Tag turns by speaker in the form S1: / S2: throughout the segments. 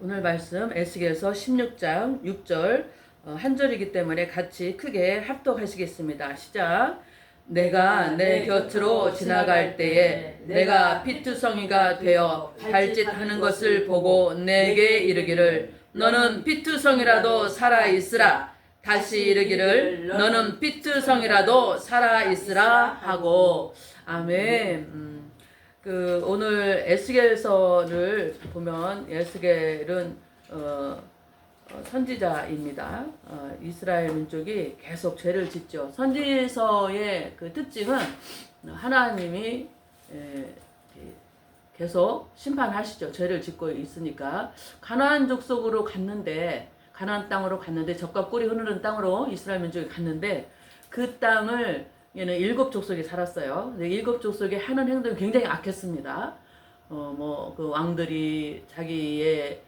S1: 오늘 말씀 에스겔서 16장 6절 한 절이기 때문에 같이 크게 합독하시겠습니다. 시작. 내가 내 곁으로 지나갈 때에 내가 피투성이가 되어 발짓하는 것을 보고 내게 이르기를 너는 피투성이라도 살아있으라. 다시 이르기를 너는 피투성이라도 살아있으라 하고. 아멘. 오늘 에스겔서를 보면 에스겔은 선지자입니다. 이스라엘 민족이 계속 죄를 짓죠. 선지서의 그 특징은 하나님이 계속 심판하시죠. 죄를 짓고 있으니까. 가나안 족속으로 갔는데, 가나안 땅으로 갔는데, 젖과 꿀이 흐르는 땅으로 이스라엘 민족이 갔는데, 그 땅을 얘는 7족속이 살았어요. 근데 7족속이 하는 행동이 굉장히 악했습니다. 그 왕들이 자기의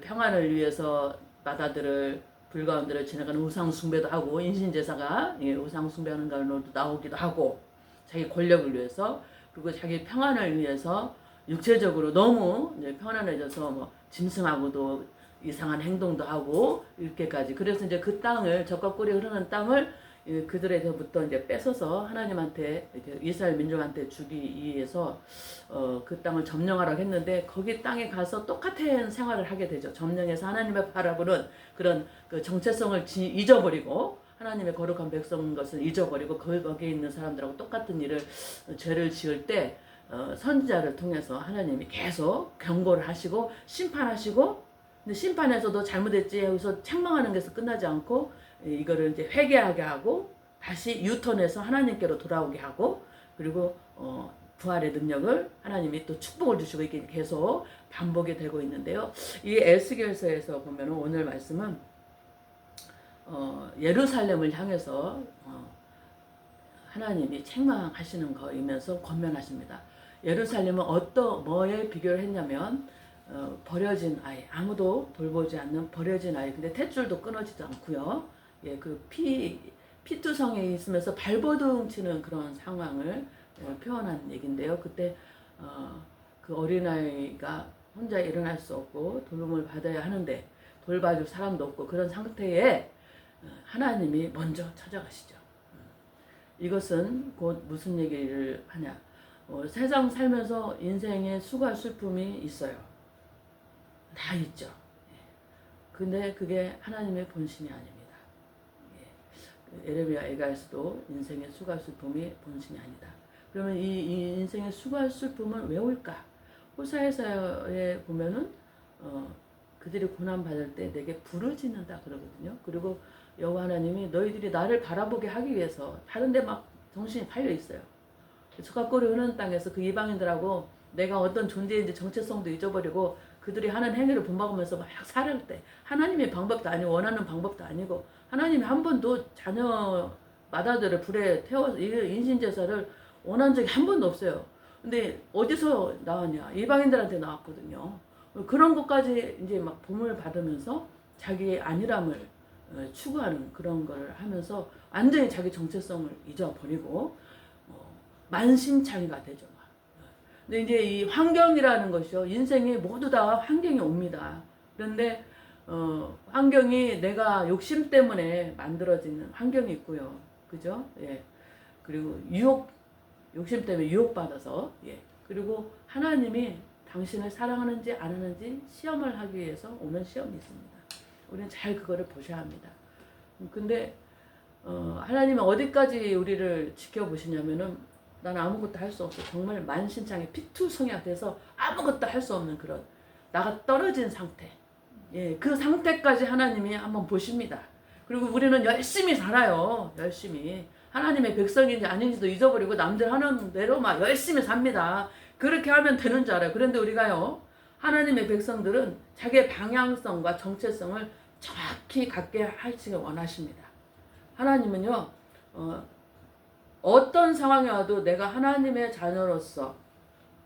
S1: 평안을 위해서 바다들을 불가운데를 지나가는 우상 숭배도 하고, 인신제사가 우상 숭배하는 가운데도 나오기도 하고, 자기 권력을 위해서, 그리고 자기 평안을 위해서 육체적으로 너무 이제 편안해져서 짐승하고도 이상한 행동도 하고 이렇게까지. 그래서 이제 그 땅을, 젖과 꿀이 흐르는 땅을 그들에게부터 이제 뺏어서 하나님한테, 이스라엘 민족한테 주기 위해서 그 땅을 점령하라고 했는데, 거기 땅에 가서 똑같은 생활을 하게 되죠. 점령해서 하나님의 바라보는 그런 그 정체성을 잊어버리고, 하나님의 거룩한 백성인 것을 잊어버리고, 거기에 있는 사람들하고 똑같은 죄를 지을 때 선지자를 통해서 하나님이 계속 경고를 하시고 심판하시고, 근데 심판에서도 잘못했지 하고서 책망하는 것에서 끝나지 않고 이거를 이제 회개하게 하고 다시 유턴해서 하나님께로 돌아오게 하고, 그리고 부활의 능력을 하나님이 또 축복을 주시고, 이게 계속 반복이 되고 있는데요. 이 에스겔서에서 보면 오늘 말씀은 예루살렘을 향해서 하나님이 책망하시는 거이면서 권면하십니다. 예루살렘은 뭐에 비교를 했냐면 버려진 아이, 아무도 돌보지 않는 버려진 아이. 근데 탯줄도 끊어지지 않고요. 그 피투성에 있으면서 발버둥 치는 그런 상황을 표현한 얘긴데요. 그때 그 어린아이가 혼자 일어날 수 없고 돌봄을 받아야 하는데 돌봐줄 사람도 없고, 그런 상태에 하나님이 먼저 찾아가시죠. 이것은 곧 무슨 얘기를 하냐. 세상 살면서 인생에 수고할 슬픔이 있어요. 다 있죠. 근데 그게 하나님의 본심이 아닙니다. 에레미야 에가에서도 인생의 수고할 슬픔이 본심이 아니다. 그러면 이 인생의 수고할 슬픔을 왜 올까? 호사에서에 보면은 그들이 고난 받을 때 내게 부르짖는다 그러거든요. 그리고 여호와 하나님이 너희들이 나를 바라보게 하기 위해서 다른데 막 정신이 팔려 있어요. 젖과 꿀이 흐르는 땅에서 그 이방인들하고 내가 어떤 존재인지 정체성도 잊어버리고 그들이 하는 행위를 본받으면서 막 살을 때, 하나님의 방법도 아니고 원하는 방법도 아니고, 하나님이 한 번도 자녀 마다들을 불에 태워서 인신제사를 원한 적이 한 번도 없어요. 근데 어디서 나왔냐? 이방인들한테 나왔거든요. 그런 것까지 이제 막 봄을 받으면서 자기의 안일함을 추구하는 그런 걸 하면서 완전히 자기 정체성을 잊어버리고 만신창이가 되죠. 근데 이제 이 환경이라는 것이요, 인생에 모두 다 환경이 옵니다. 그런데 환경이 내가 욕심 때문에 만들어지는 환경이 있고요, 그죠? 예. 그리고 욕심 때문에 유혹받아서, 그리고 하나님이 당신을 사랑하는지 안 하는지 시험을 하기 위해서 오는 시험이 있습니다. 우리는 잘 그거를 보셔야 합니다. 근데 하나님은 어디까지 우리를 지켜보시냐면은, 난 아무것도 할 수 없어. 정말 만신창이 피투성이가 돼서 아무것도 할 수 없는 그런 나가 떨어진 상태. 그 상태까지 하나님이 한번 보십니다. 그리고 우리는 열심히 살아요. 열심히. 하나님의 백성인지 아닌지도 잊어버리고 남들 하는 대로 막 열심히 삽니다. 그렇게 하면 되는 줄 알아요. 그런데 우리가요, 하나님의 백성들은 자기의 방향성과 정체성을 정확히 갖게 하시길 원하십니다. 하나님은요, 어떤 상황이 와도 내가 하나님의 자녀로서,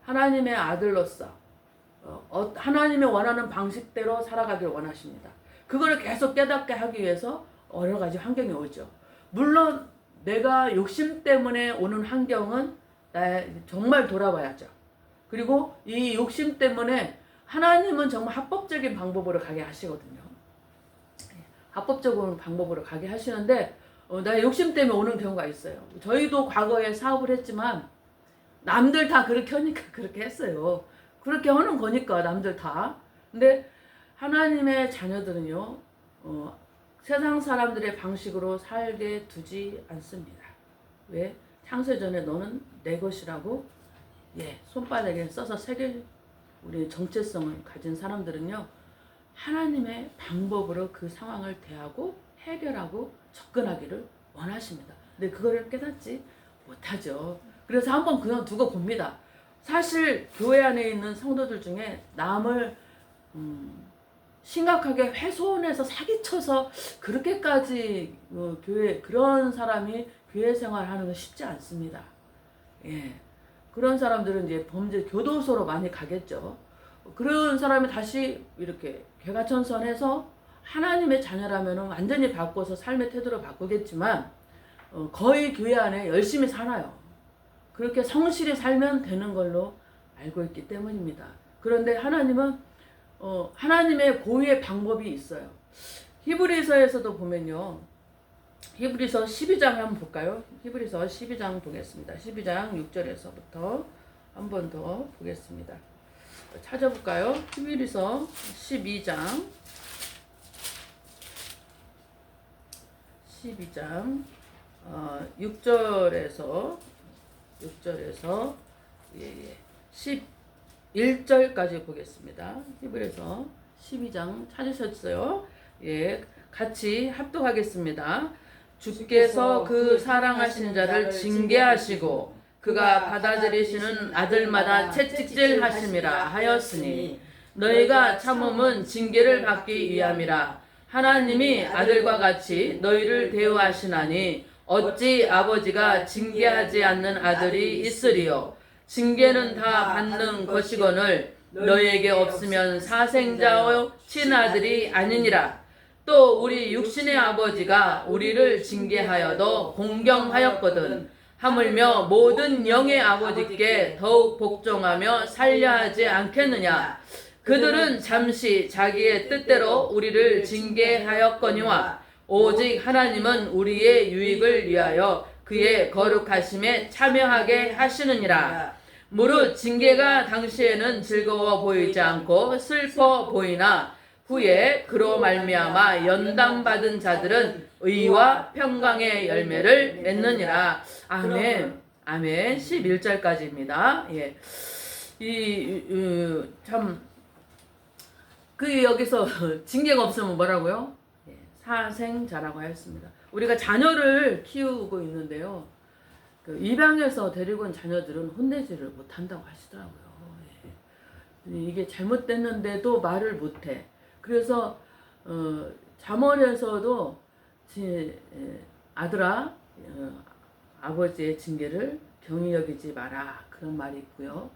S1: 하나님의 아들로서 하나님의 원하는 방식대로 살아가길 원하십니다. 그거를 계속 깨닫게 하기 위해서 여러 가지 환경이 오죠. 물론 내가 욕심 때문에 오는 환경은 정말 돌아봐야죠. 그리고 이 욕심 때문에 하나님은 정말 합법적인 방법으로 가게 하시거든요. 합법적인 방법으로 가게 하시는데 나의 욕심 때문에 오는 경우가 있어요. 저희도 과거에 사업을 했지만 남들 다 그렇게 하니까 그렇게 했어요. 그렇게 하는 거니까 남들 다. 근데 하나님의 자녀들은요, 세상 사람들의 방식으로 살게 두지 않습니다. 왜? 창세전에 너는 내 것이라고 손바닥에 써서 새길 우리 정체성을 가진 사람들은요, 하나님의 방법으로 그 상황을 대하고 해결하고 접근하기를 원하십니다. 근데 그거를 깨닫지 못하죠. 그래서 한번 그냥 두고 봅니다. 사실 교회 안에 있는 성도들 중에 남을 심각하게 훼손해서 사기쳐서 그렇게까지 교회 그런 사람이 교회 생활하는 건 쉽지 않습니다. 그런 사람들은 이제 범죄 교도소로 많이 가겠죠. 그런 사람이 다시 이렇게 개가천선해서 하나님의 자녀라면 완전히 바꿔서 삶의 태도를 바꾸겠지만 거의 교회 안에 열심히 살아요. 그렇게 성실히 살면 되는 걸로 알고 있기 때문입니다. 그런데 하나님은 하나님의 고유의 방법이 있어요. 히브리서에서도 보면요. 히브리서 12장 한번 볼까요? 히브리서 12장 보겠습니다. 12장 6절에서부터 한 번 더 보겠습니다. 찾아볼까요? 히브리서 12장 6절에서 11절까지 보겠습니다. 히브리서 12장 찾으셨어요? 같이 합독하겠습니다. 주께서 그 사랑하신 자를 징계하시고 그가 받아들이시는 아들마다 채찍질 하심이라 하였으니 너희가 참음은 징계를 받기 위함이라. 하나님이 아들과 같이 너희를 대우하시나니 어찌 아버지가 징계하지 않는 아들이 있으리요. 징계는 다 받는 것이거늘 너희에게 없으면 사생자의 친아들이 아니니라. 또 우리 육신의 아버지가 우리를 징계하여도 공경하였거든. 하물며 모든 영의 아버지께 더욱 복종하며 살려하지 않겠느냐. 그들은 잠시 자기의 뜻대로 우리를 징계하였거니와 오직 하나님은 우리의 유익을 위하여 그의 거룩하심에 참여하게 하시느니라. 무릇 징계가 당시에는 즐거워 보이지 않고 슬퍼 보이나 후에 그로 말미암아 연단받은 자들은 의와 평강의 열매를 맺느니라. 아멘. 아멘. 11절까지입니다. 여기서 징계가 없으면 뭐라고요? 사생자라고 하였습니다. 우리가 자녀를 키우고 있는데요. 입양해서 데리고 온 자녀들은 혼내지를 못한다고 하시더라고요. 이게 잘못됐는데도 말을 못해. 그래서 잠언에서도 아들아 아버지의 징계를 경히 여기지 마라 그런 말이 있고요.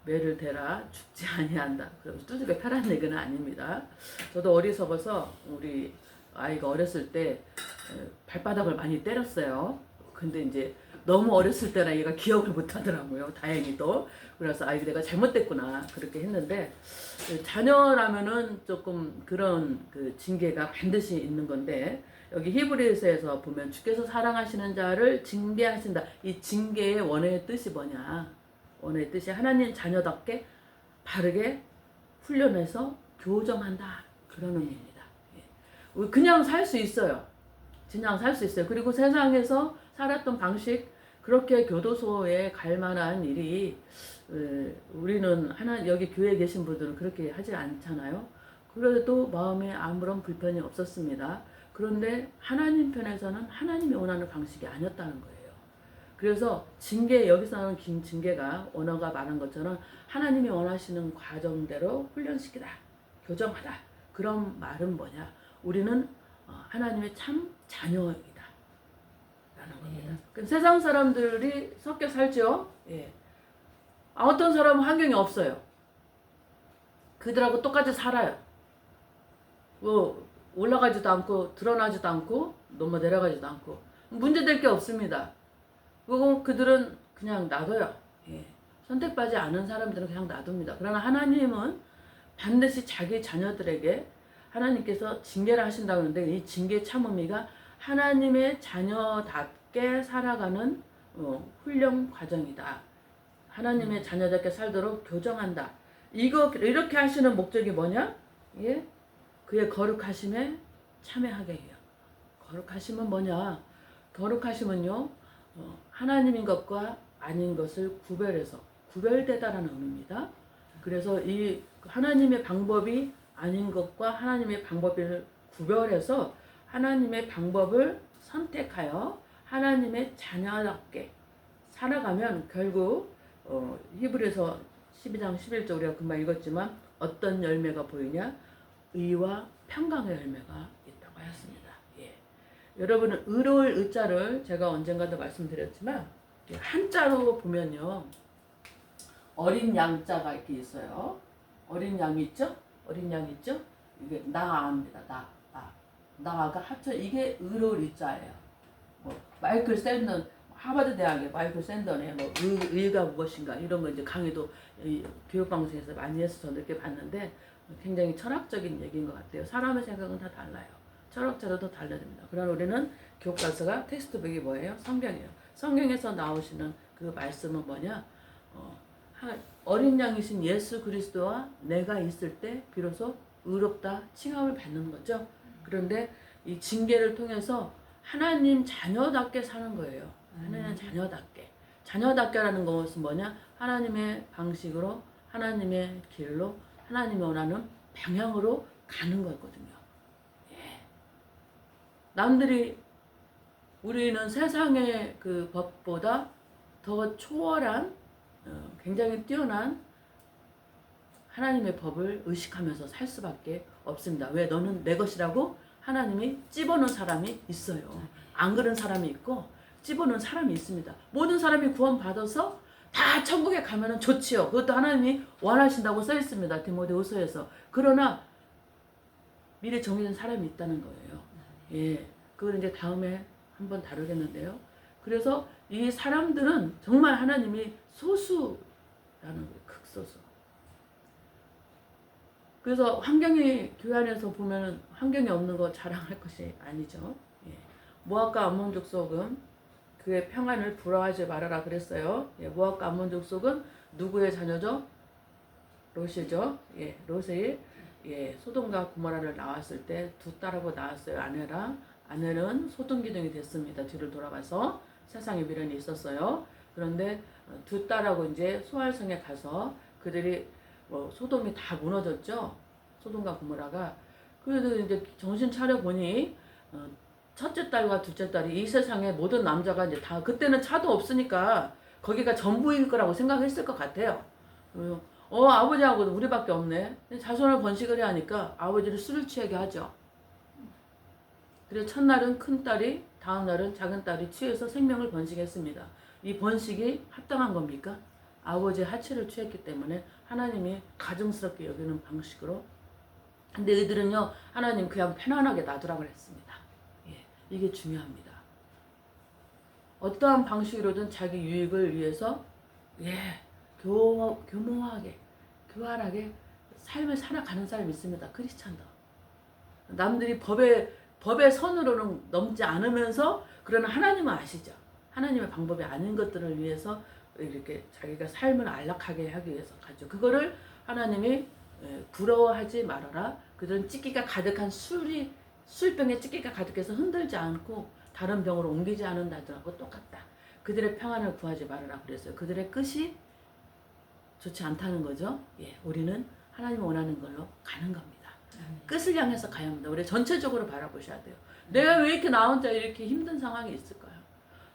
S1: 매를 대라 죽지 아니한다. 그럼 두들겨 패라는 얘기는 아닙니다. 저도 어리석어서 우리 아이가 어렸을 때 발바닥을 많이 때렸어요. 근데 이제 너무 어렸을 때라 얘가 기억을 못 하더라고요. 다행히도. 그래서 내가 잘못됐구나 그렇게 했는데 자녀라면은 조금 그런 그 징계가 반드시 있는 건데 여기 히브리서에서 보면 주께서 사랑하시는 자를 징계하신다. 이 징계의 원어의 뜻이 뭐냐? 원어의 뜻이 하나님 자녀답게 바르게 훈련해서 교정한다. 그런 의미입니다. 그냥 살 수 있어요. 그냥 살 수 있어요. 그리고 세상에서 살았던 방식 그렇게 교도소에 갈 만한 일이 우리는 여기 교회에 계신 분들은 그렇게 하지 않잖아요. 그래도 마음에 아무런 불편이 없었습니다. 그런데 하나님 편에서는 하나님이 원하는 방식이 아니었다는 거예요. 그래서 여기서는 긴 징계가 언어가 말한 것처럼 하나님이 원하시는 과정대로 훈련시키다, 교정하다. 그런 말은 뭐냐? 우리는 하나님의 참 자녀이다 라는 겁니다. 세상 사람들이 섞여 살죠. 어떤 사람은 환경이 없어요. 그들하고 똑같이 살아요. 올라가지도 않고 드러나지도 않고 넘어 내려가지도 않고 문제될 게 없습니다. 그리고 그들은 그냥 놔둬요. 선택받지 않은 사람들은 그냥 놔둡니다. 그러나 하나님은 반드시 자기 자녀들에게 하나님께서 징계를 하신다고 하는데 이 징계 참 의미가 하나님의 자녀답게 살아가는 훈련 과정이다. 하나님의 자녀답게 살도록 교정한다. 이렇게 하시는 목적이 뭐냐? 예? 그의 거룩하심에 참여하게 해요. 거룩하심은 뭐냐? 거룩하심은요, 하나님인 것과 아닌 것을 구별해서 구별되다라는 의미입니다. 그래서 이 하나님의 방법이 아닌 것과 하나님의 방법을 구별해서 하나님의 방법을 선택하여 하나님의 자녀답게 살아가면 결국 히브리서 12장 11절 우리가 금방 읽었지만 어떤 열매가 보이냐? 의와 평강의 열매가 있다고 하였습니다. 예. 여러분은 의로울 의자를 제가 언젠가도 말씀드렸지만 한자로 보면요. 어린 양자가 이렇게 있어요. 어린 양이 있죠? 어린 양이 있죠? 이게 나아입니다. 나아가 합쳐 이게 의로울 의자예요. 마이클 샌던 하버드 대학의 마이클 샌던의 의가 무엇인가 이런 거 이제 강의도 교육방송에서 많이 해서 저도 이렇게 봤는데 굉장히 철학적인 얘기인 것 같아요. 사람의 생각은 다 달라요. 철학자로도 달라집니다. 그러나 우리는 교과서가 텍스트북이 뭐예요? 성경이에요. 성경에서 나오시는 그 말씀은 뭐냐? 어린 양이신 예수 그리스도와 내가 있을 때 비로소 의롭다 칭함을 받는 거죠. 그런데 이 징계를 통해서 하나님 자녀답게 사는 거예요. 하나님 자녀답게. 자녀답게라는 것은 뭐냐? 하나님의 방식으로, 하나님의 길로, 하나님이 원하는 방향으로 가는 거거든요. 예. 남들이 우리는 세상의 그 법보다 더 초월한 굉장히 뛰어난 하나님의 법을 의식하면서 살 수밖에 없습니다. 왜? 너는 내 것이라고 하나님이 찝어놓은 사람이 있어요. 안 그런 사람이 있고 찝어놓은 사람이 있습니다. 모든 사람이 구원받아서 다 천국에 가면은 좋지요. 그것도 하나님이 원하신다고 써 있습니다. 디모데후서에서. 그러나 미리 정해진 사람이 있다는 거예요. 예, 그걸 이제 다음에 한번 다루겠는데요. 그래서 이 사람들은 정말 하나님이 소수라는 거예요. 극소수. 그래서 환경이 교회 안에서 보면은 환경이 없는 거 자랑할 것이 아니죠. 예. 모압과 암몬 족속은 그의 평안을 부러워하지 말아라 그랬어요. 예. 모압과 암몬 족속은 누구의 자녀죠? 롯이죠. 예. 롯이 소돔과 고모라를 낳았을 때 두 딸하고 낳았어요. 아내는 소돔기둥이 됐습니다. 뒤를 돌아가서 세상에 미련이 있었어요. 그런데 두 딸하고 이제 소알성에 가서 그들이 소돔이 다 무너졌죠. 소돔과 고모라가. 그래도 이제 정신 차려 보니 첫째 딸과 둘째 딸이 이 세상의 모든 남자가 이제 다 그때는 차도 없으니까 거기가 전부일 거라고 생각했을 것 같아요. 아버지하고도 우리밖에 없네. 자손을 번식을 해야 하니까 아버지를 술을 취하게 하죠. 그래서 첫날은 큰 딸이, 다음 날은 작은 딸이 취해서 생명을 번식했습니다. 이 번식이 합당한 겁니까? 아버지의 하체를 취했기 때문에 하나님이 가증스럽게 여기는 방식으로. 근데 이들은요, 하나님 그냥 편안하게 놔두라고 했습니다. 예, 이게 중요합니다. 어떠한 방식으로든 자기 유익을 위해서 교묘하게, 교활하게 삶을 살아가는 사람이 있습니다. 크리스찬도. 남들이 법의 선으로는 넘지 않으면서 그러나 하나님은 아시죠. 하나님의 방법이 아닌 것들을 위해서 이렇게 자기가 삶을 안락하게 하기 위해서 가죠. 그거를 하나님이 부러워하지 말아라. 그들은 찌기가 가득한 술병에 찌기가 가득해서 흔들지 않고 다른 병으로 옮기지 않는다더라고 똑같다. 그들의 평안을 구하지 말아라 그랬어요. 그들의 끝이 좋지 않다는 거죠. 예, 우리는 하나님이 원하는 걸로 가는 겁니다. 끝을 향해서 가야 합니다. 우리 전체적으로 바라보셔야 돼요. 내가 왜 이렇게 나 혼자 이렇게 힘든 상황이 있을까요?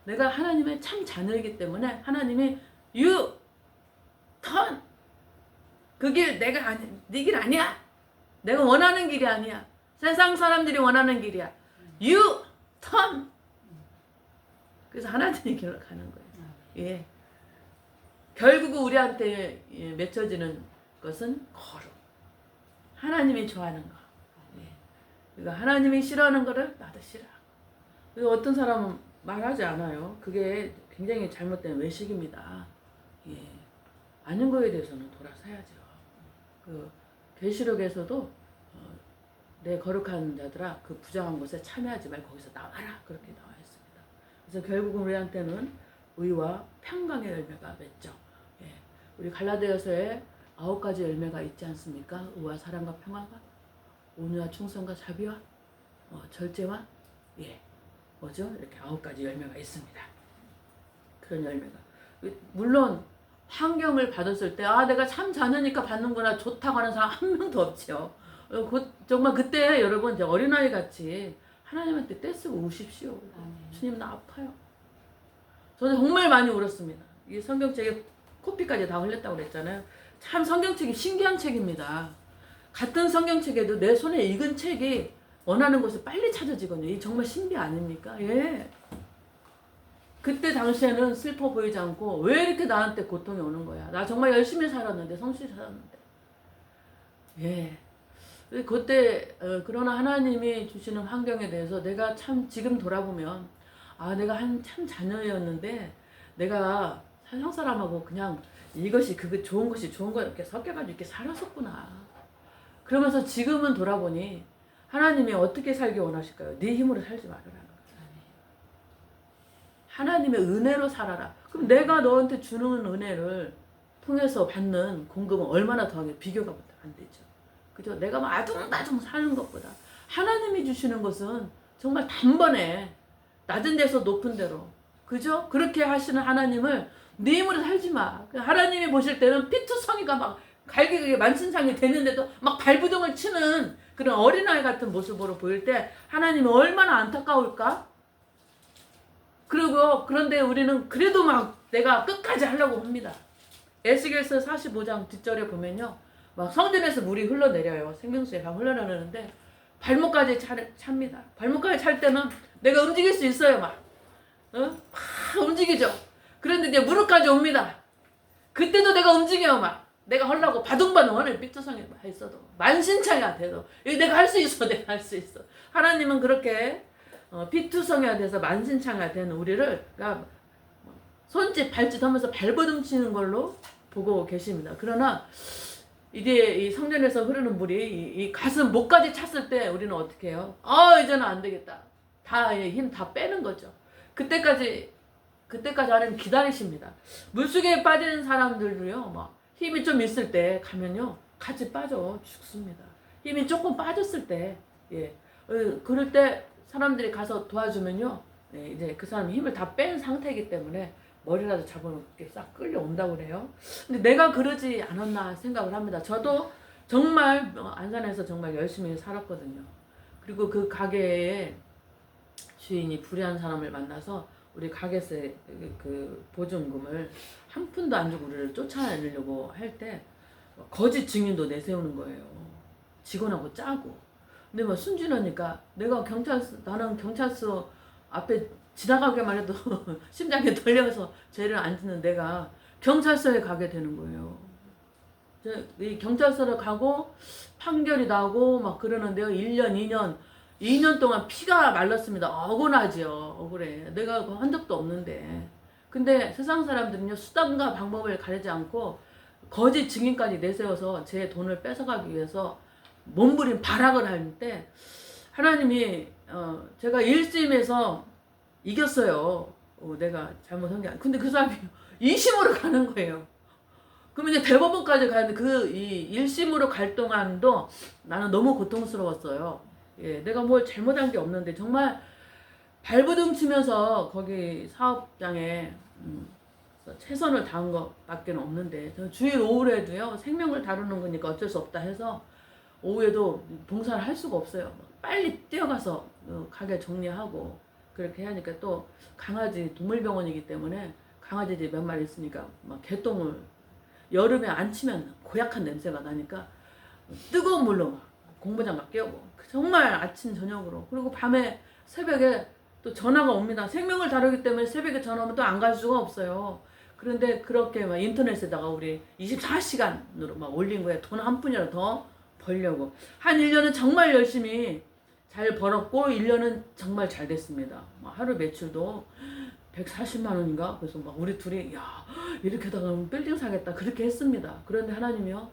S1: 내가 하나님의 참 자녀이기 때문에 하나님이 You turn 그 길 네 길 아니야. 내가 원하는 길이 아니야. 세상 사람들이 원하는 길이야. You turn. 그래서 하나님의 길로 가는 거예요. 예. 결국 우리한테 맺혀지는 것은 거룩. 하나님이 좋아하는 거. 예. 그러니까 하나님이 싫어하는 거를 나도 싫어. 그래서 어떤 사람은 말하지 않아요. 그게 굉장히 잘못된 외식입니다. 예. 아는 거에 대해서는 돌아서야죠. 계시록에서도 내 거룩한 자들아 그 부정한 것에 참여하지 말고 거기서 나와라 그렇게 나와 있습니다. 그래서 결국은 우리한테는 의와 평강의 열매가 맺죠. 예. 우리 갈라디아서에 9가지 열매가 있지 않습니까? 의와 사랑과 평화가, 온유와 충성과 자비와 절제와 뭐죠? 이렇게 9가지 열매가 있습니다. 그런 열매가. 물론 환경을 받았을 때 내가 참 자녀니까 받는구나 좋다고 하는 사람 한 명도 없죠. 정말 그때 여러분 이제 어린아이 같이 하나님한테 떼쓰고 우십시오. 주님 나 아파요. 저는 정말 많이 울었습니다. 이 성경책에 코피까지 다 흘렸다고 그랬잖아요. 참 성경책이 신기한 책입니다. 같은 성경책에도 내 손에 익은 책이 원하는 곳을 빨리 찾아지거든요. 이 정말 신비 아닙니까? 예. 그때 당시에는 슬퍼 보이지 않고 왜 이렇게 나한테 고통이 오는 거야. 나 정말 열심히 살았는데 성실히 살았는데. 예. 그때 그러나 하나님이 주시는 환경에 대해서 내가 참 지금 돌아보면 내가 참 자녀였는데 내가 세상 사람하고 그냥 이것이 좋은 것이 좋은 거 이렇게 섞여가지고 이렇게 살았었구나. 그러면서 지금은 돌아보니 하나님이 어떻게 살기 원하실까요? 네 힘으로 살지 말아라. 하나님의 은혜로 살아라. 그럼 내가 너한테 주는 은혜를 통해서 받는 공급은 얼마나 더하게 비교가 안 되죠. 그죠? 내가 막 아둥바둥 사는 것보다 하나님이 주시는 것은 정말 단번에 낮은 데서 높은 데로, 그죠? 그렇게 하시는 하나님을 네 힘으로 살지 마. 하나님이 보실 때는 피투성이가 막 갈기게 만신창이 되는데도 막 발부둥을 치는 그런 어린아이 같은 모습으로 보일 때 하나님이 얼마나 안타까울까? 그런데 우리는 그래도 막 내가 끝까지 하려고 합니다. 에스겔서 45장 뒷절에 보면요. 막 성전에서 물이 흘러내려요. 생명수에 막 흘러내리는데 발목까지 찹니다. 발목까지 찰 때는 내가 움직일 수 있어요. 막 움직이죠. 그런데 이제 무릎까지 옵니다. 그때도 내가 움직여요. 막 내가 하려고 바둥바둥 하는 삐뚤성이 있어도 만신창이가 돼도 내가 할 수 있어. 내가 할 수 있어. 하나님은 그렇게 피투성이가 돼서 만신창이가 되는 우리를 그러니까 손짓 발짓 하면서 발버둥 치는 걸로 보고 계십니다. 그러나 이제 이 성전에서 흐르는 물이 이 가슴 목까지 찼을 때 우리는 어떻게 해요? 이제는 안 되겠다. 힘 다 빼는 거죠. 그때까지 하나님 기다리십니다. 물속에 빠지는 사람들도요, 막 힘이 좀 있을 때 가면요, 같이 빠져 죽습니다. 힘이 조금 빠졌을 때, 그럴 때 사람들이 가서 도와주면요, 이제 그 사람이 힘을 다 뺀 상태이기 때문에 머리라도 잡으면 이렇게 싹 끌려온다고 그래요. 근데 내가 그러지 않았나 생각을 합니다. 저도 정말 안산에서 정말 열심히 살았거든요. 그리고 그 가게에 주인이 불의한 사람을 만나서 우리 가게에서 그 보증금을 한 푼도 안 주고 우리를 쫓아내려고 할 때 거짓 증인도 내세우는 거예요. 직원하고 짜고. 근데 뭐 순진하니까 나는 경찰서 앞에 지나가기만 해도 심장이 떨려서 죄를 안 짓는 내가 경찰서에 가게 되는 거예요. 이 경찰서를 가고 판결이 나고 막 그러는데요. 1년, 2년 동안 피가 말랐습니다. 억울하죠. 억울해. 내가 한 적도 없는데. 근데 세상 사람들은요, 수단과 방법을 가리지 않고 거짓 증인까지 내세워서 제 돈을 뺏어가기 위해서 몸부림 발악을 할 때 하나님이 제가 1심에서 이겼어요. 내가 잘못한 게 아니고. 근데 그 사람이 2심으로 가는 거예요. 그럼 이제 대법원까지 가는데 이 1심으로 갈 동안도 나는 너무 고통스러웠어요. 내가 뭘 잘못한 게 없는데 정말 발버둥 치면서 거기 사업장에 최선을 다한 것밖에 없는데 주일 오후에도요, 생명을 다루는 거니까 어쩔 수 없다 해서 오후에도 봉사를 할 수가 없어요. 빨리 뛰어가서 가게 정리하고 그렇게 하니까 또 강아지 동물병원이기 때문에 강아지들이 몇 마리 있으니까 막 개똥을 여름에 안 치면 고약한 냄새가 나니까 뜨거운 물로 막 공부장갑 끼우고 정말 아침 저녁으로. 그리고 밤에 새벽에 또 전화가 옵니다. 생명을 다루기 때문에 새벽에 전화 오면 또 안 갈 수가 없어요. 그런데 그렇게 막 인터넷에다가 우리 24시간으로 막 올린 거예요. 돈 한 푼이라도 더 벌려고. 한 1년은 정말 열심히 잘 벌었고 1년은 정말 잘 됐습니다. 하루 매출도 140만 원인가? 그래서 막 우리 둘이 이렇게 하다가 빌딩 사겠다 그렇게 했습니다. 그런데 하나님이요,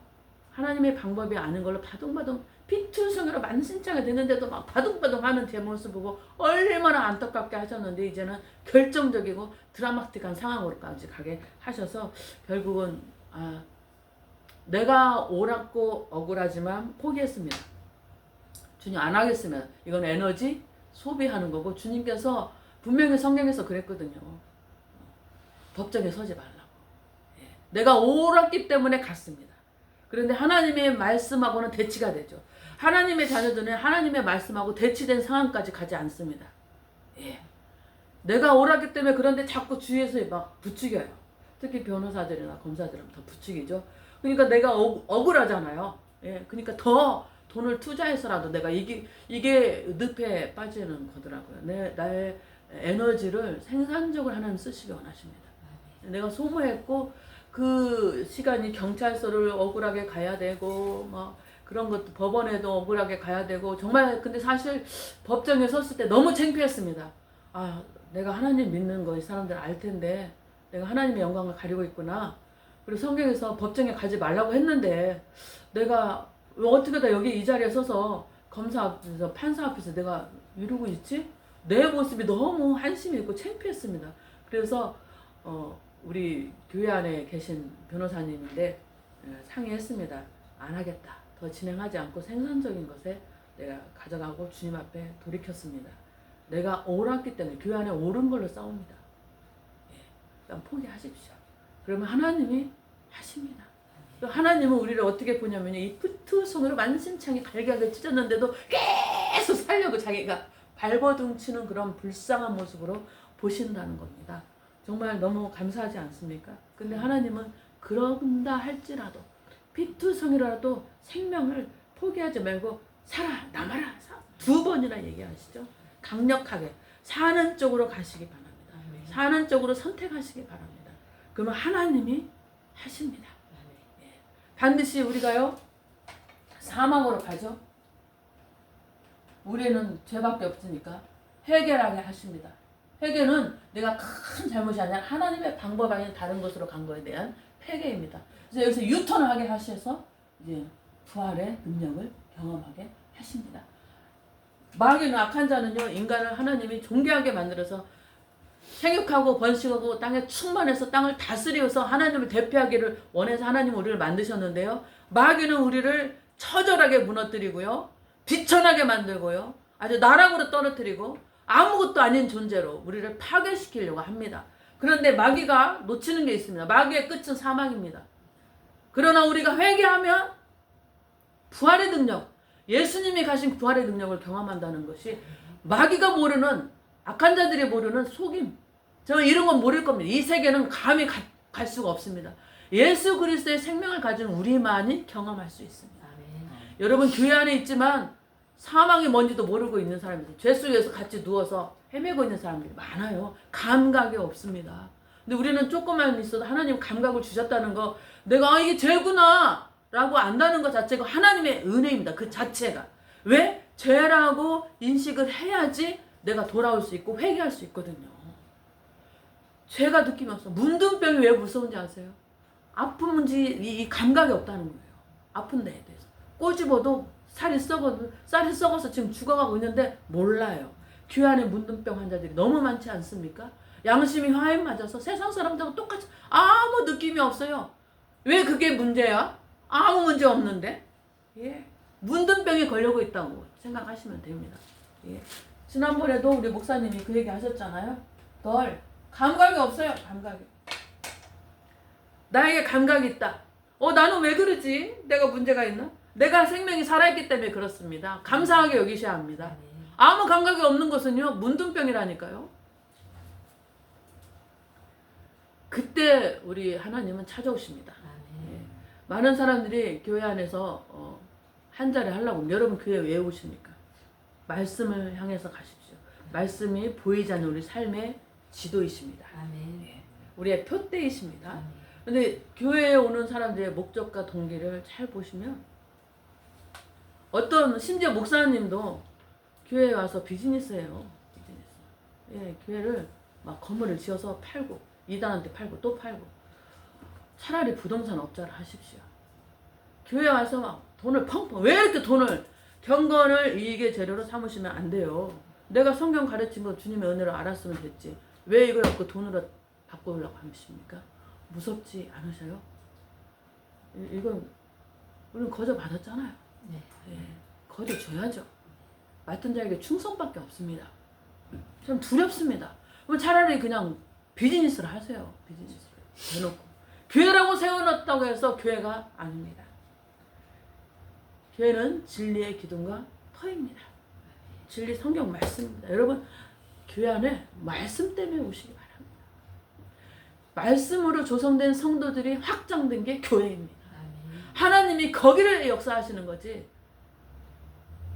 S1: 하나님의 방법이 아닌 걸로 바둥바둥 피투성이로 만신창이 됐는데도 막 바둥바둥 하는 제 모습 보고 얼마나 안타깝게 하셨는데 이제는 결정적이고 드라마틱한 상황으로까지 가게 하셔서 결국은 내가 옳았고 억울하지만 포기했습니다. 주님 안 하겠으면 이건 에너지 소비하는 거고 주님께서 분명히 성경에서 그랬거든요. 법정에 서지 말라고. 내가 옳았기 때문에 갔습니다. 그런데 하나님의 말씀하고는 대치가 되죠. 하나님의 자녀들은 하나님의 말씀하고 대치된 상황까지 가지 않습니다. 내가 옳았기 때문에 그런데 자꾸 주위에서 막 부추겨요. 특히 변호사들이나 검사들은 더 부추기죠. 그러니까 내가 억울하잖아요. 그러니까 더 돈을 투자해서라도 내가 이게 늪에 빠지는 거더라고요. 나의 에너지를 생산적으로 하나님 쓰시기 원하십니다. 내가 소모했고 그 시간이 경찰서를 억울하게 가야 되고 뭐 그런 것도 법원에도 억울하게 가야 되고 정말 근데 사실 법정에 섰을 때 너무 창피했습니다. 내가 하나님 믿는 거 이 사람들 알 텐데 내가 하나님의 영광을 가리고 있구나. 그리고 성경에서 법정에 가지 말라고 했는데 내가 어떻게 다 여기 이 자리에 서서 검사 앞에서 판사 앞에서 내가 이러고 있지? 내 모습이 너무 한심이 있고 창피했습니다. 그래서 우리 교회 안에 계신 변호사님인데 상의했습니다. 안 하겠다. 더 진행하지 않고 생산적인 것에 내가 가져가고 주님 앞에 돌이켰습니다. 내가 옳았기 때문에 교회 안에 옳은 걸로 싸웁니다. 그냥 포기하십시오. 그러면 하나님이 하십니다. 하나님은 우리를 어떻게 보냐면 이 푸트성으로 만신창이 발각을 찢었는데도 계속 살려고 자기가 발버둥치는 그런 불쌍한 모습으로 보신다는 겁니다. 정말 너무 감사하지 않습니까? 근데 하나님은 그런다 할지라도 피투성이라도 생명을 포기하지 말고 살아 남아라 2번이나 얘기하시죠. 강력하게 사는 쪽으로 가시기 바랍니다. 사는 쪽으로 선택하시기 바랍니다. 그러면 하나님이 하십니다. 반드시 우리가요 사망으로 가죠. 우리는 죄밖에 없으니까 해결하게 하십니다. 회개는 내가 큰 잘못이 아니라 하나님의 방법 아닌 다른 것으로 간 거에 대한 회개입니다. 그래서 여기서 유턴을 하게 하셔서 이제 부활의 능력을 경험하게 하십니다. 마귀는 악한 자는요 인간을 하나님이 존귀하게 만들어서 생육하고 번식하고 땅에 충만해서 땅을 다스려서 하나님을 대표하기를 원해서 하나님 우리를 만드셨는데요. 마귀는 우리를 처절하게 무너뜨리고요. 비천하게 만들고요. 아주 나락으로 떨어뜨리고 아무것도 아닌 존재로 우리를 파괴시키려고 합니다. 그런데 마귀가 놓치는 게 있습니다. 마귀의 끝은 사망입니다. 그러나 우리가 회개하면 부활의 능력, 예수님이 가신 부활의 능력을 경험한다는 것이 마귀가 모르는 악한 자들이 모르는 속임. 저는 이런 건 모를 겁니다. 이 세계는 감히 갈 수가 없습니다. 예수 그리스도의 생명을 가진 우리만이 경험할 수 있습니다. 여러분 교회 안에 있지만 사망이 뭔지도 모르고 있는 사람들, 죄 속에서 같이 누워서 헤매고 있는 사람들이 많아요. 감각이 없습니다. 근데 우리는 조금만 있어도 하나님 감각을 주셨다는 거, 내가 이게 죄구나 라고 안다는 것 자체가 하나님의 은혜입니다. 그 자체가. 왜? 죄라고 인식을 해야지 내가 돌아올 수 있고 회개할 수 있거든요. 죄가 느낌이 없어. 문둥병이 왜 무서운지 아세요? 아픔인지 이 감각이 없다는 거예요. 아픈 데에 대해서. 꼬집어도 쌀이 썩어서 지금 죽어가고 있는데 몰라요. 교회 안에 문둥병 환자들이 너무 많지 않습니까? 양심이 화해 맞아서 세상 사람들하고 똑같이 아무 느낌이 없어요. 왜 그게 문제야? 아무 문제 없는데? 문둥병에 걸려고 있다고 생각하시면 됩니다. 지난번에도 우리 목사님이 그 얘기 하셨잖아요. 널 감각이 없어요. 감각이. 나에게 감각이 있다. 나는 왜 그러지? 내가 문제가 있나? 내가 생명이 살아있기 때문에 그렇습니다. 감사하게 여기셔야 합니다. 아무 감각이 없는 것은요 문둥병이라니까요. 그때 우리 하나님은 찾아오십니다. 많은 사람들이 교회 안에서 한 자리 하려고 여러분 교회 왜 오십니까? 말씀을 향해서 가십시오. 말씀이 보이지 않는 우리 삶의 지도이십니다. 우리의 표대이십니다. 근데 교회에 오는 사람들의 목적과 동기를 잘 보시면 심지어 목사님도 교회에 와서 비즈니스예요. 교회를 막 건물을 지어서 팔고 이단한테 팔고 또 팔고 차라리 부동산 업자를 하십시오. 교회 와서 막 돈을 펑펑 왜 이렇게 돈을 경건을 이익의 재료로 삼으시면 안 돼요. 내가 성경 가르친 거 주님의 은혜로 알았으면 됐지. 왜 이걸 갖고 돈으로 바꾸려고 하십니까? 무섭지 않으셔요? 이건 우리는 거저 받았잖아요.
S2: 네.
S1: 예, 거저 줘야죠. 맡은 자에게 충성밖에 없습니다. 참 두렵습니다. 그럼 차라리 그냥 비즈니스를 하세요. 비즈니스를 해놓고 교회라고 세워놨다고 해서 교회가 아닙니다. 교회는 진리의 기둥과 터입니다. 진리 성경 말씀입니다. 여러분 교회 안에 말씀 때문에 오시기 바랍니다. 말씀으로 조성된 성도들이 확장된 게 교회입니다. 하나님이 거기를 역사하시는 거지.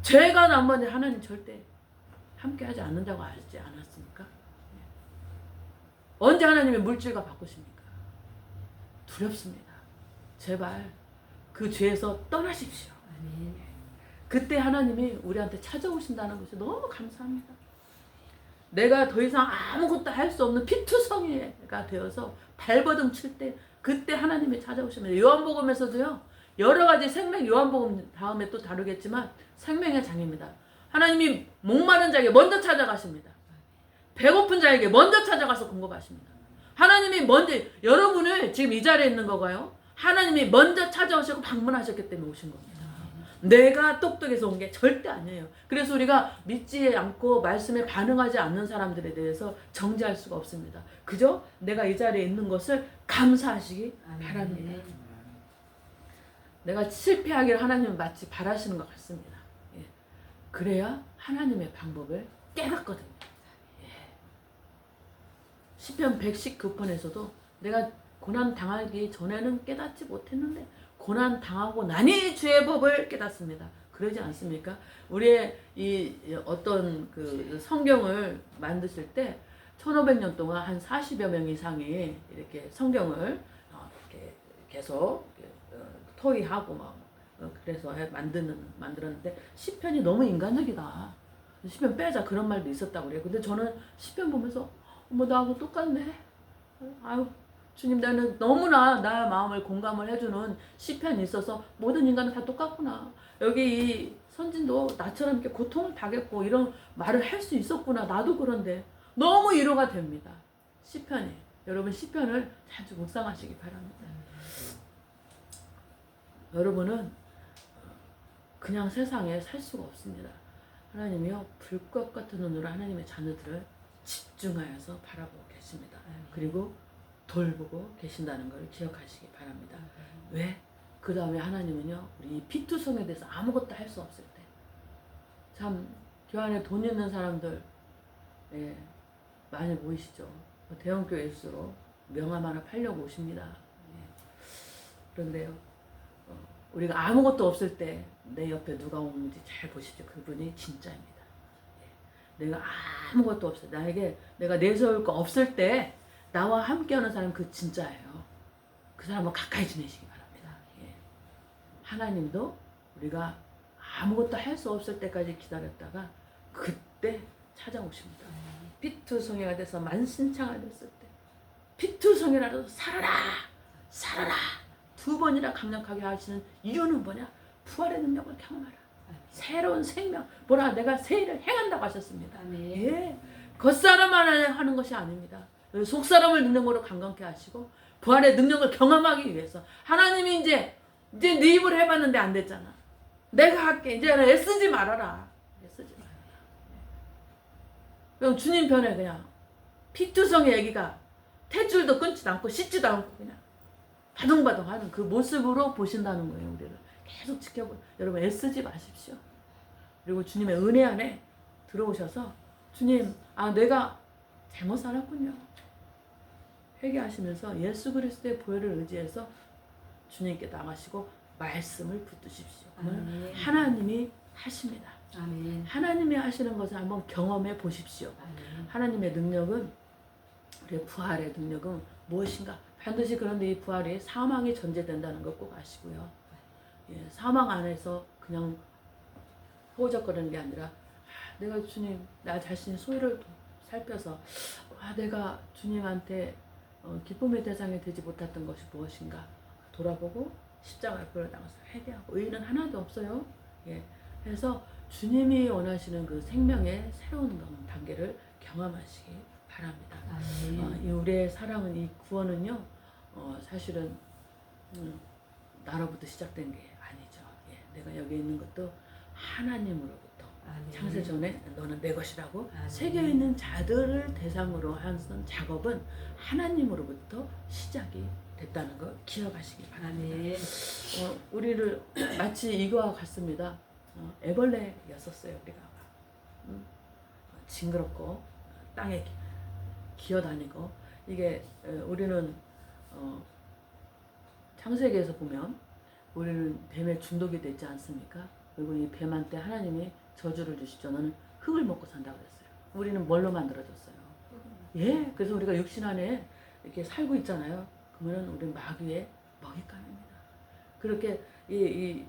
S1: 죄가 남은 하나님 절대 함께하지 않는다고 하지 않았습니까? 언제 하나님의 물질과 바꾸십니까? 두렵습니다. 제발 그 죄에서 떠나십시오. 그때 하나님이 우리한테 찾아오신다는 것이 너무 감사합니다. 내가 더 이상 아무것도 할 수 없는 피투성이가 되어서 발버둥 칠 때 그때 하나님이 찾아오십니다. 요한복음에서도요. 여러 가지 생명 요한복음 다음에 또 다루겠지만 생명의 장입니다. 하나님이 목마른 자에게 먼저 찾아가십니다. 배고픈 자에게 먼저 찾아가서 공급하십니다. 하나님이 먼저 여러분을 지금 이 자리에 있는 거가요. 하나님이 먼저 찾아오시고 방문하셨기 때문에 오신 겁니다. 내가 똑똑해서 온 게 절대 아니에요. 그래서 우리가 믿지 않고 말씀에 반응하지 않는 사람들에 대해서 정죄할 수가 없습니다. 그저 내가 이 자리에 있는 것을 감사하시기 바랍니다. 내가 실패하기를 하나님은 마치 바라시는 것 같습니다. 예. 그래야 하나님의 방법을 깨닫거든요. 예. 시편 119편에서도 내가 고난 당하기 전에는 깨닫지 못했는데 고난 당하고 나니 주의 법을 깨닫습니다. 그러지 않습니까? 우리의 이 어떤 그 성경을 만드실 때 1500년 동안 한 40여 명 이상이 이렇게 성경을 이렇게 계속 토의하고 막 그래서 만들었는데 시편이 너무 인간적이다. 시편 빼자 그런 말도 있었다고 그래요. 근데 저는 시편 보면서 어머 나하고 똑같네. 아유 주님 나는 너무나 나의 마음을 공감을 해주는 시편이 있어서 모든 인간은 다 똑같구나. 여기 이 선진도 나처럼 이렇게 고통을 당했고 이런 말을 할 수 있었구나. 나도 그런데 너무 위로가 됩니다. 시편이. 여러분 시편을 자주 묵상하시기 바랍니다. 여러분은 그냥 세상에 살 수가 없습니다. 하나님이요 불꽃 같은 눈으로 하나님의 자녀들을 집중하여서 바라보고 계십니다. 그리고 돌보고 계신다는 걸 기억하시기 바랍니다. 왜? 그 다음에 하나님은요 우리 피투성에 대해서 아무것도 할 수 없을 때 참 교회 안에 돈 있는 사람들 예, 많이 보이시죠? 대형교회일수록 명함 하나 팔려고 오십니다. 예. 그런데요 우리가 아무것도 없을 때 내 옆에 누가 오는지 잘 보십시오. 그분이 진짜입니다. 예. 내가 아무것도 없을 때 나에게 내가 내세울 거 없을 때 나와 함께하는 사람 그 진짜예요. 그 사람과 가까이 지내시기 바랍니다. 예. 하나님도 우리가 아무것도 할 수 없을 때까지 기다렸다가 그때 찾아오십니다. 피투성이가 돼서 만신창이 됐을 때 피투성이라도 살아라 살아라 2번이나 강력하게 하시는 이유는 뭐냐? 부활의 능력을 경험하라. 새로운 생명 뭐라 내가 새 일을 행한다고 하셨습니다. 예. 겉사람만 하는 것이 아닙니다. 속사람을 능력으로 강건케 하시고 부활의 능력을 경험하기 위해서 하나님이 이제 네 입으로 해봤는데 안 됐잖아. 내가 할게. 이제 애쓰지 말아라. 애쓰지 말아라. 그냥 주님 편에 그냥 피투성의 얘기가 탯줄도 끊지도 않고 씻지도 않고 그냥 바둥바둥 하는 그 모습으로 보신다는 거예요. 우리를 계속 지켜보. 여러분 애쓰지 마십시오. 그리고 주님의 은혜 안에 들어오셔서 주님 내가 잘못 살았군요. 회개하시면서 예수 그리스도의 보혈을 의지해서 주님께 나가시고 말씀을 붙드십시오. 하나님이 하십니다.
S2: 아멘.
S1: 하나님이 하시는 것을 한번 경험해 보십시오.
S2: 아멘.
S1: 하나님의 능력은 우리의 부활의 능력은 무엇인가? 반드시 그런데 이 부활이 사망이 전제된다는 것 꼭 아시고요. 예, 사망 안에서 그냥 허우적거리는 게 아니라 내가 주님 나 자신의 소유를 살펴서 내가 주님한테 기쁨의 대상이 되지 못했던 것이 무엇인가 돌아보고 십자가에 불어당해서 회개하고 의인은 하나도 없어요. 예. 그래서 주님이 원하시는 그 생명의 새로운 단계를 경험하시기 바랍니다. 이 우리의 사랑은, 이 구원은요, 사실은 나로부터 시작된 게 아니죠. 예. 내가 여기 있는 것도 하나님으로부터 창세 전에 너는 내 것이라고 새겨 있는 자들을 대상으로 하는 작업은 하나님으로부터 시작이 됐다는 걸 기억하시기 바랍니다. 우리를 마치 이거와 같습니다. 애벌레였었어요. 우리가 징그럽고 땅에 기어다니고, 이게 우리는 창세기에서 보면 우리는 뱀에 중독이 되지 않습니까? 그리고 이 뱀한테 하나님이 저주를 주시죠. 너는 흙을 먹고 산다고 그랬어요. 우리는 뭘로 만들어졌어요? 예, 그래서 우리가 육신 안에 이렇게 살고 있잖아요. 그러면 우리 마귀의 먹잇감입니다. 그렇게 이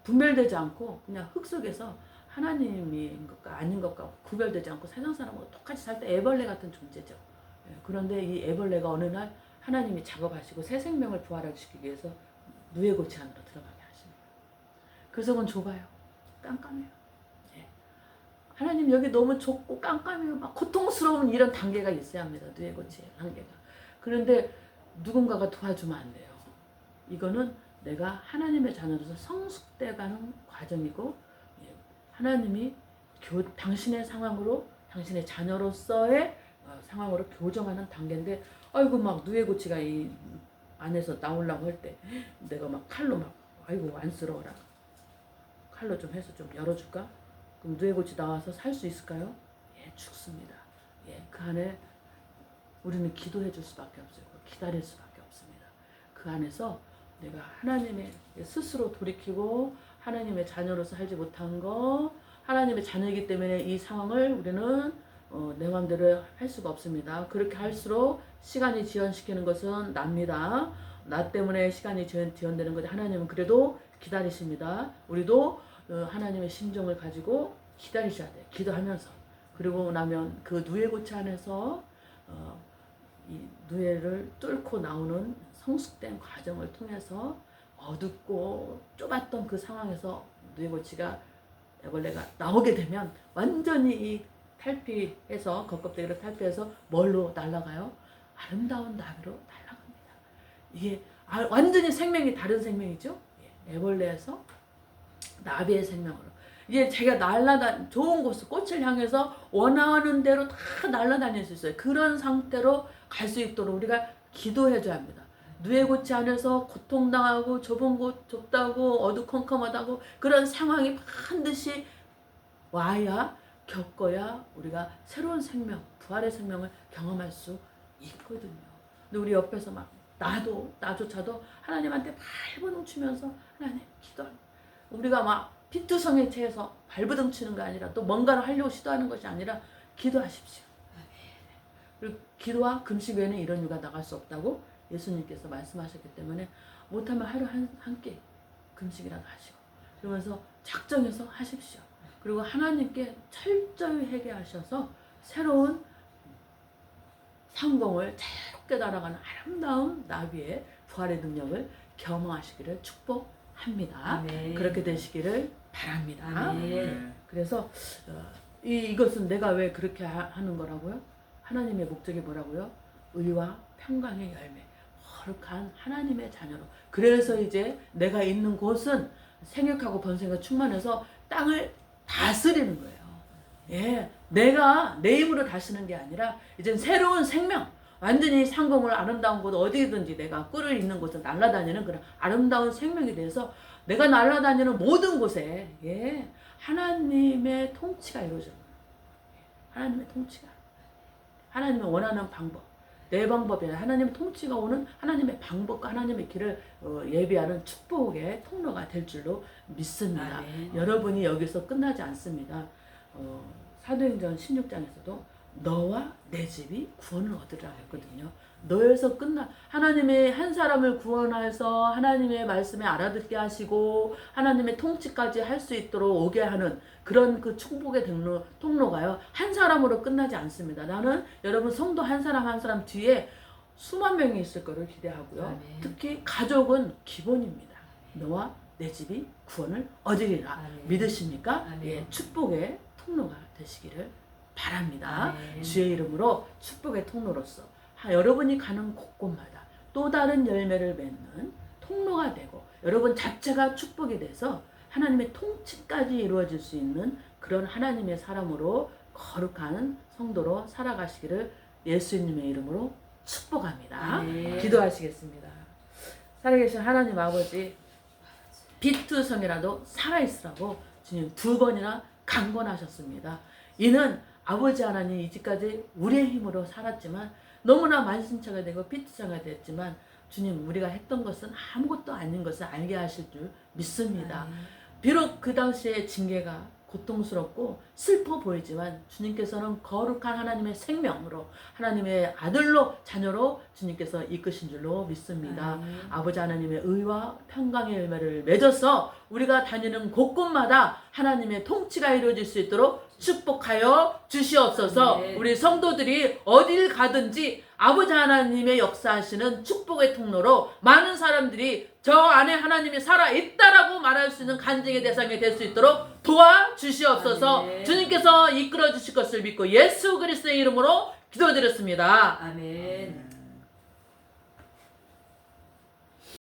S1: 분별되지 않고 그냥 흙 속에서 하나님인 것과 아닌 것과 구별되지 않고 세상 사람하고 똑같이 살 때 애벌레 같은 존재죠. 예, 그런데 이 애벌레가 어느 날 하나님이 작업하시고 새 생명을 부활시키기 위해서 누에고치 안으로 들어가게 하십니다. 그 속은 좁아요. 깜깜해요. 예. 하나님 여기 너무 좁고 깜깜해요. 막 고통스러운 이런 단계가 있어야 합니다. 누에고치의 단계가. 그런데 누군가가 도와주면 안 돼요. 이거는 내가 하나님의 자녀로서 성숙돼가는 과정이고, 하나님이 당신의 상황으로, 당신의 자녀로서의 상황으로 교정하는 단계인데, 아이고 막 누에고치가 이 안에서 나오려고 할 때 내가 막 칼로 막 아이고 안쓰러워라, 칼로 좀 해서 좀 열어줄까? 그럼 누에고치 나와서 살 수 있을까요? 예, 죽습니다. 예, 그 안에 우리는 기도해 줄 수밖에 없어요. 기다릴 수밖에 없습니다. 그 안에서 내가 하나님의 스스로 돌이키고 하나님의 자녀로서 살지 못한 거, 하나님의 자녀이기 때문에 이 상황을 우리는 내 마음대로 할 수가 없습니다. 그렇게 할수록 시간이 지연시키는 것은 납니다. 나 때문에 시간이 지연되는 거지. 하나님은 그래도 기다리십니다. 우리도 하나님의 심정을 가지고 기다리셔야 돼요. 기도하면서. 그리고 나면 그 누에고치 안에서 이 누에를 뚫고 나오는 성숙된 과정을 통해서 어둡고 좁았던 그 상황에서 누에고치가, 애벌레가 나오게 되면 완전히 이 탈피해서, 겉껍데기를 탈피해서 뭘로 날아가요? 아름다운 나비로 날아갑니다. 이게 완전히 생명이 다른 생명이죠. 애벌레에서 나비의 생명으로. 이제 제가 좋은 곳, 꽃을 향해서 원하는 대로 다 날아다닐 수 있어요. 그런 상태로 갈 수 있도록 우리가 기도해줘야 합니다. 누에고치 안에서 고통당하고 좁은 곳, 좁다고 어두컴컴하다고 그런 상황이 반드시 와야, 겪어야 우리가 새로운 생명, 부활의 생명을 경험할 수 있거든요. 근데 우리 옆에서 막 나조차도 하나님한테 발버둥 치면서 하나님 기도합니다. 우리가 막 피투성에 채해서 발버둥 치는 게 아니라, 또 뭔가를 하려고 시도하는 것이 아니라 기도하십시오. 그리고 기도와 금식 외에는 이런 유가 나갈 수 없다고 예수님께서 말씀하셨기 때문에 못하면 하루 한 끼 금식이라도 하시고, 그러면서 작정해서 하십시오. 그리고 하나님께 철저히 회개하셔서 새로운 성공을 자유롭게 날아가는 아름다운 나비의 부활의 능력을 경험하시기를 축복합니다. 아멘. 그렇게 되시기를 바랍니다. 아멘. 그래서 이것은 내가 왜 그렇게 하는 거라고요? 하나님의 목적이 뭐라고요? 의와 평강의 열매, 거룩한 하나님의 자녀로. 그래서 이제 내가 있는 곳은 생육하고 번성과 충만해서 땅을 다스리는 거예요. 예, 내가 내 힘으로 다스리는 게 아니라 이제 새로운 생명, 완전히 상공을 아름다운 곳 어디든지 내가 꿀을 있는 곳을 날아다니는 그런 아름다운 생명이 돼서 내가 날아다니는 모든 곳에, 예, 하나님의 통치가 이루어져요. 하나님의 통치가, 하나님이 원하는 방법, 내 방법이 아니라 하나님의 통치가 오는 하나님의 방법과 하나님의 길을 예비하는 축복의 통로가 될 줄로 믿습니다. 여러분이 여기서 끝나지 않습니다. 사도행전 16장에서도 너와 내 집이 구원을 얻으리라 했거든요. 너에서 하나님의 한 사람을 구원해서 하나님의 말씀에 알아듣게 하시고 하나님의 통치까지 할 수 있도록 오게 하는 그런 그 축복의 통로가요, 한 사람으로 끝나지 않습니다. 나는 여러분 성도 한 사람 한 사람 뒤에 수만 명이 있을 거를 기대하고요.
S2: 아멘.
S1: 특히 가족은 기본입니다. 너와 내 집이 구원을 얻으리라.
S2: 아멘.
S1: 믿으십니까?
S2: 아멘.
S1: 예, 축복의 통로가 되시기를 바랍니다.
S2: 아멘.
S1: 주의 이름으로 축복의 통로로서 여러분이 가는 곳곳마다 또 다른 열매를 맺는 통로가 되고 여러분 자체가 축복이 돼서 하나님의 통치까지 이루어질 수 있는 그런 하나님의 사람으로 거룩한 성도로 살아가시기를 예수님의 이름으로 축복합니다.
S2: 아멘.
S1: 기도하시겠습니다. 살아계신 하나님 아버지, 비투성이라도 살아있으라고 주님 2번이나 강권하셨습니다. 이는 아버지 하나님 이제까지 우리의 힘으로 살았지만 너무나 만신창이 되고 비투성이 됐지만 주님 우리가 했던 것은 아무것도 아닌 것을 알게 하실 줄 믿습니다. 비록 그 당시에 징계가 고통스럽고 슬퍼 보이지만 주님께서는 거룩한 하나님의 생명으로 하나님의 아들로 자녀로 주님께서 이끄신 줄로 믿습니다. 아버지 하나님의 의와 평강의 열매를 맺어서 우리가 다니는 곳곳마다 하나님의 통치가 이루어질 수 있도록 축복하여 주시옵소서. 우리 성도들이 어딜 가든지 아버지 하나님의 역사하시는 축복의 통로로 많은 사람들이 저 안에 하나님이 살아있다라고 말할 수 있는 간증의 대상이 될 수 있도록 도와주시옵소서.
S2: 아멘.
S1: 주님께서 이끌어 주실 것을 믿고 예수 그리스도의 이름으로 기도드렸습니다.
S2: 아멘.